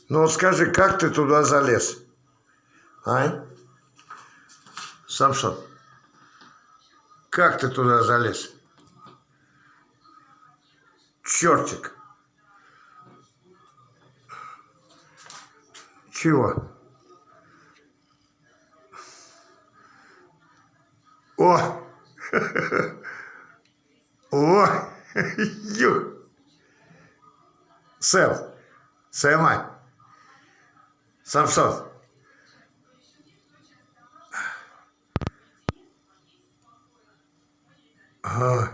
Ну вот скажи, как ты туда залез? А? Самсон, как ты туда залез? Чертик. Чего? О! О! Юх! Сэм! Сэма! Самсон! Ага.